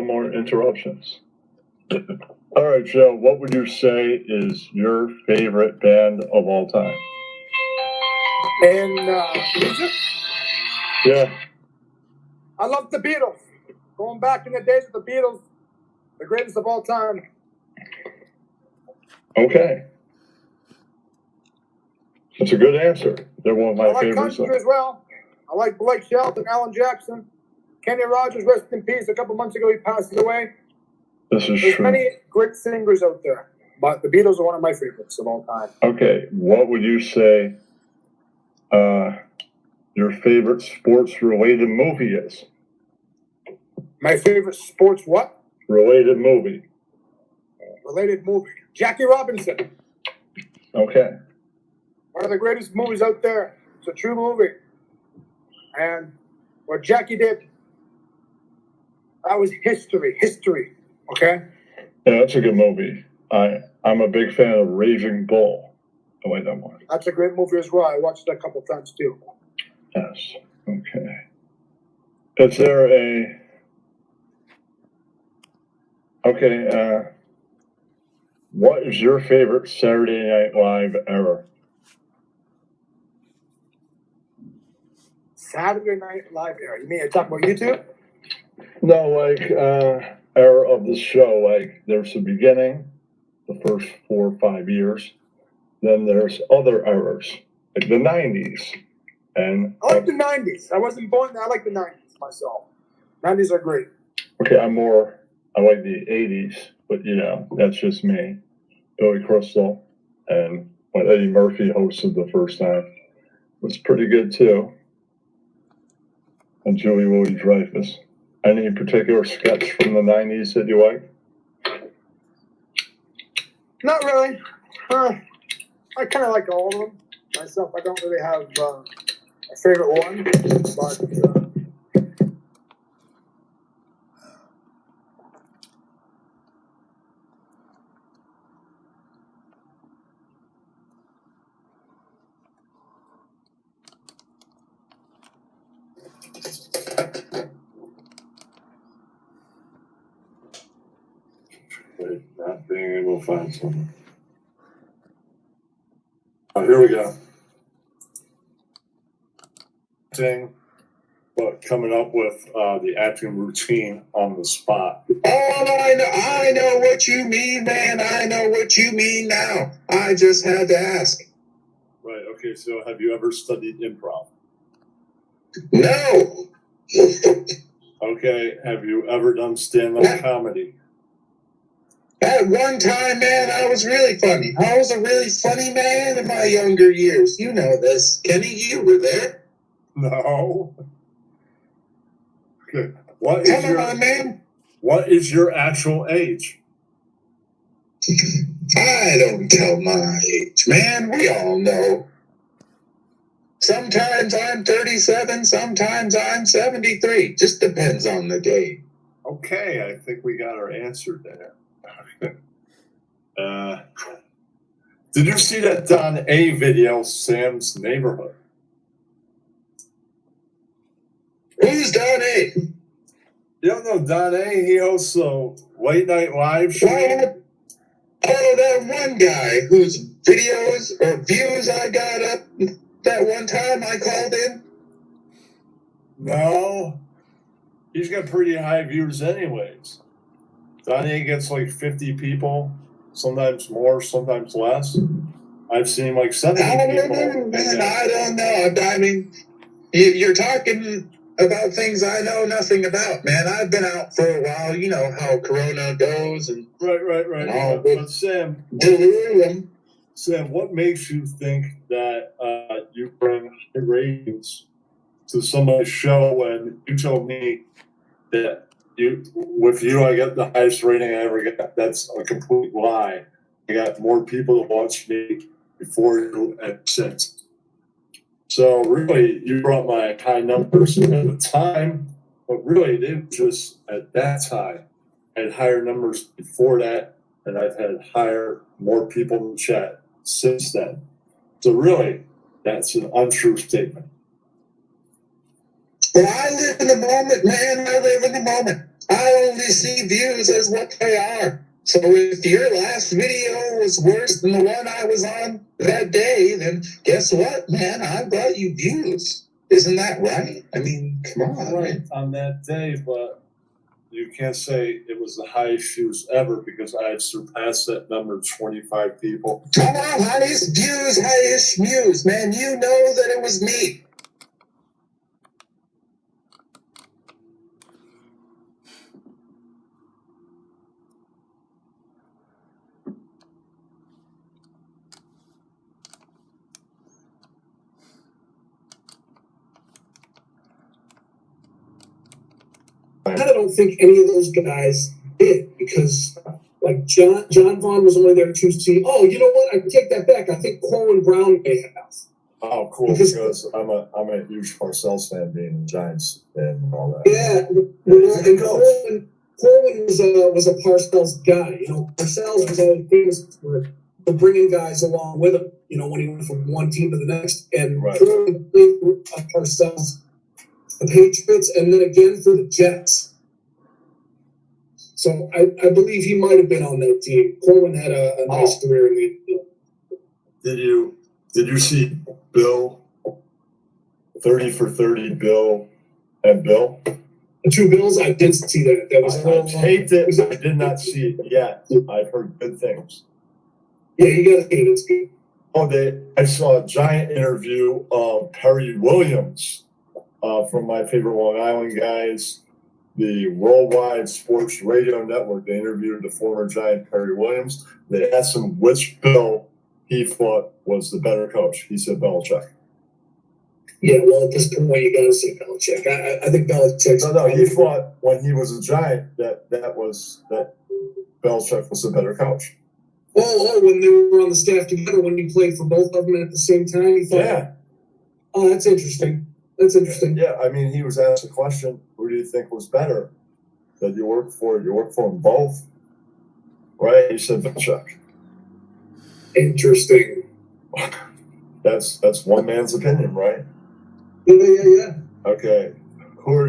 more interruptions. All right, Joe, what would you say is your favorite band of all time? And music? Yeah. I love the Beatles. Going back in the days of the Beatles, the greatest of all time. Okay. That's a good answer. They're one of my I like favorites. country as well. I like Blake Shelton, Alan Jackson, Kenny Rogers, rest in peace. A couple months ago, he passed away. This is There's true. many great singers out there, but the Beatles are one of my favorites of all time. Okay, what would you say your favorite sports-related movie is? My favorite sports what? Related movie. Related movie. Jackie Robinson. Okay. One of the greatest movies out there. It's a true movie. And what Jackie did, that was history. History. Okay? Yeah, that's a good movie. I'm a big fan of Raging Bull. I like that one. That's a great movie as well. I watched it a couple times too. Yes. Okay. Is there a... Okay, what is your favorite Saturday Night Live era? Saturday Night Live era. You mean you're talking about YouTube? No, like, era of the show. Like, there's the beginning, the first 4 or 5 years. Then there's other eras, like the 90s. And I like the 90s. I wasn't born. I like the 90s myself. 90s are great. okay, I like the 80s, but you know, that's just me. Billy Crystal and when Eddie Murphy hosted the first time was pretty good too. And Julie Louis-Dreyfus. Any particular sketch from the 90s that you like? Not really. I kind of like all of them myself. I don't really have a favorite one, but Not being able to find something. Oh, here we go. But coming up with the acting routine on the spot. Oh, I know what you mean, man. I know what you mean now. I just had to ask. Right, okay, so have you ever studied improv? No. Okay, have you ever done stand-up comedy? At one time, man, I was really funny. I was a really funny man in my younger years. You know this. Kenny, you were there. No. Okay. Come on, man. What is your actual age? I don't tell my age, man. We all know. Sometimes I'm 37, sometimes I'm 73. Just depends on the day. Okay, I think we got our answer there. Did you see that Don A video, Sam's Neighborhood? Who's Don A? You don't know Don A? He hosts a late night live show. Oh, that one guy whose videos or views I got up that one time I called in? No. He's got pretty high views anyways. Don A gets like 50 people, sometimes more, sometimes less. I've seen like 70 people. Man, I don't know. I mean, you're talking about things I know nothing about, man. I've been out for a while. You know how Corona goes and Right. But Sam, delirium. Sam, what makes you think that you bring ratings to somebody's show when you told me that with you I get the highest rating I ever got? That's a complete lie. I got more people to watch me before you and since. So really, you brought my high numbers at the time, but really they were just at that time. I had higher numbers before that, and I've had more people in chat since then. So really, that's an untrue statement. Well, I live in the moment, man. I live in the moment. I only see views as what they are. So if your last video was worse than the one I was on that day, then guess what, man? I brought you views. Isn't that right? I mean, come on. Right on that day, but you can't say it was the highest views ever because I had surpassed that number 25 people. Come on, highest views, man. You know that it was me. I don't think any of those guys did because, like John Vaughn was only there to see. Oh, you know what? I take that back. I think Corwin Brown may have. Oh, cool! Because I'm a huge Parcells fan, being the Giants and all that. Yeah, and Corwin was a Parcells guy. You know, Parcells was always famous for bringing guys along with him. You know, when he went from one team to the next, and Corwin played for Parcells, the Patriots, and then again for the Jets. So I believe he might have been on that team. Corwin had a nice career in the. Did you see Bill? 30 for 30, Bill and Bill. The two Bills, I did see that. That was I taped it. I did not see it yet. I've heard good things. Yeah, you gotta see it. It's good. Oh, I saw a giant interview of Perry Williams from my favorite Long Island guys, the Worldwide Sports Radio Network. They interviewed the former Giant Perry Williams. They asked him which Bill he thought was the better coach. He said Belichick. Yeah, well, at this point, you gotta say Belichick. I think Belichick. No, he thought when he was a Giant that Belichick was a better coach. Oh, when they were on the staff together, when he played for both of them at the same time, he thought. Yeah. Oh, that's interesting. Yeah, I mean, he was asked a question: who do you think was better that you worked for? You worked for them both, right? He said Belichick. Interesting. That's one man's opinion, right? Yeah. Okay, are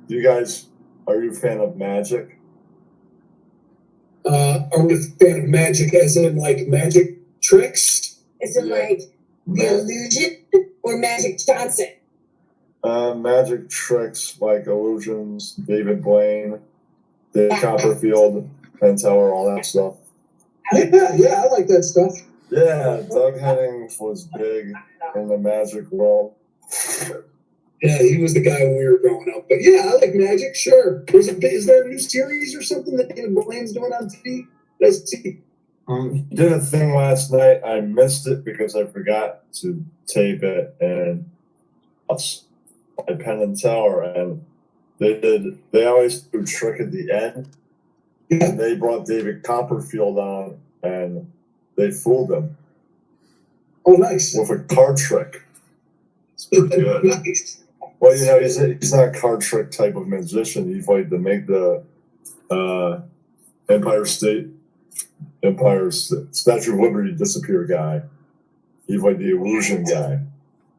you a fan of Magic? Are we a fan of magic as in like magic tricks? Is it like the illusion or Magic Johnson? Magic tricks like illusions, David Blaine, Dave Copperfield, Penn Teller, all that stuff. Yeah, I like that stuff. Yeah, Doug Hennings was big in the Magic world. Yeah, he was the guy when we were growing up. But yeah, I like Magic, sure. Is there a new series or something that David Blaine's doing on TV? Let's see. He did a thing last night. I missed it because I forgot to tape it, and at Penn and Teller, and they always do a trick at the end. Yeah. And they brought David Copperfield on, and they fooled him. Oh, nice. With a card trick. It's pretty good. Nice. Well, you know, he's not a card trick type of magician. He's like to make the Empire Statue of Liberty disappear guy. He's like the illusion guy.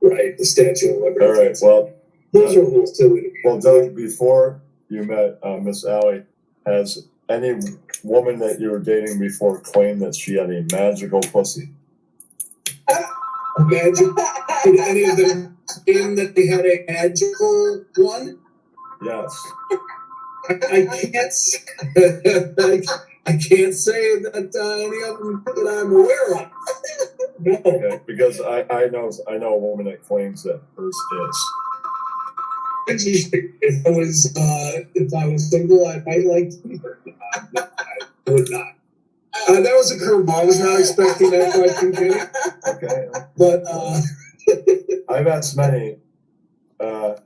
Right, the Statue of Liberty. All right, well. Those are a little silly. Well, Doug, before you met Miss Allie, has any woman that you were dating before claimed that she had a magical pussy? Magic? Did any of them claim that they had a magical one? Yes. I can't say that any of them that I'm aware of. No. Okay, because I know a woman that claims that hers is. Interesting. If I was single, I might like to. I would not. That was a curveball. I was not expecting that question, Jenny. Okay. But I've asked many. Yeah.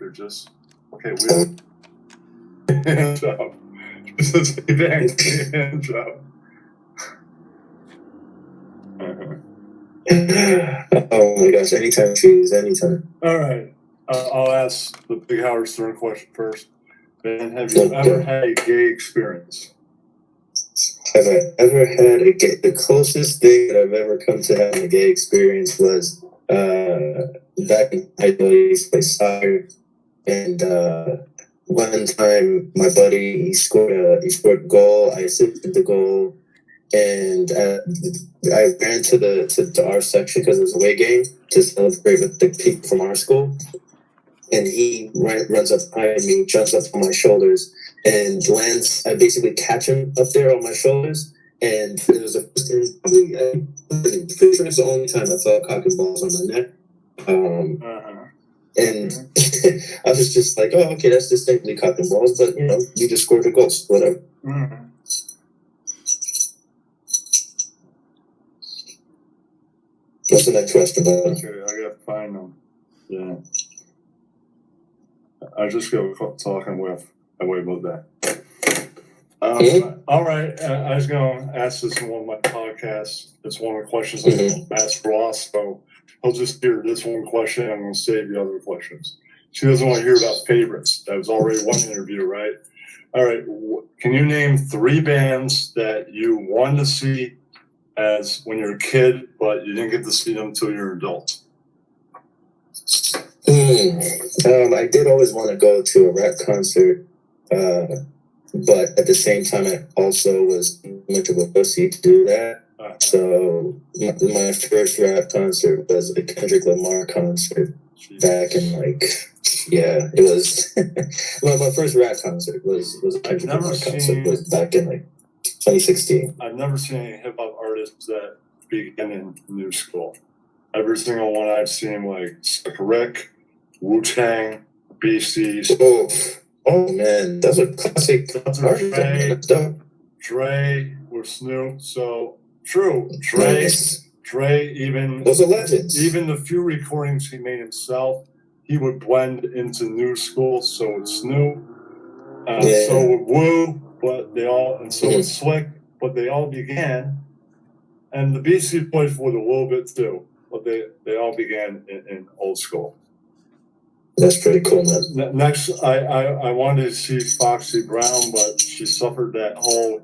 here. Just okay. We hands up. Just a bang, hands up. Oh my gosh, anytime, please, anytime. All right. I'll ask the Big Howard Stern question first. Ben, have you ever had a gay experience? Have I ever had the closest thing that I've ever come to having a gay experience was back in high school. I used to play soccer, and one time my buddy he scored a goal. I assisted the goal, and I ran to our section because it was a away game to celebrate with the people from our school. And he runs up behind me, jumps up on my shoulders, and lands. I basically catch him up there on my shoulders. And it was I'm pretty sure it's the only time I felt cock and balls on my neck. And I was just like, oh, okay, that's distinctly cock and balls, but you know, you just scored a goal, so whatever. What's the next question, Bob? Okay, I gotta find them. Yeah. I just go talking with. I wait about that. All right. I was going to ask this in one of my podcasts. It's one of the questions I'm going to ask Ross. So I'll just hear this one question. I'm going to save the other questions. She doesn't want to hear about favorites. That was already one interview, right? All right. Can you name 3 bands that you wanted to see as when you're a kid, but you didn't get to see them until you're an adult? I did always want to go to a rap concert, but at the same time, I also was much of a pussy to do that. So my first rap concert was a Kendrick Lamar concert back in it was my first rap concert was a Kendrick Lamar concert was back in 2016. I've never seen any hip hop artists that began in new school. Every single one I've seen, like Slick Rick, Wu-Tang, BCs. Oh man, that's a classic. Dre with Snoop. So true. Dre, even those are legends. Even the few recordings he made himself, he would blend into new school. So with Snoop, so with Wu, so with Slick, but they all began, and the BC Boys would a little bit too, but they all began in old school. That's pretty cool, man. Next, I wanted to see Foxy Brown, but she suffered that whole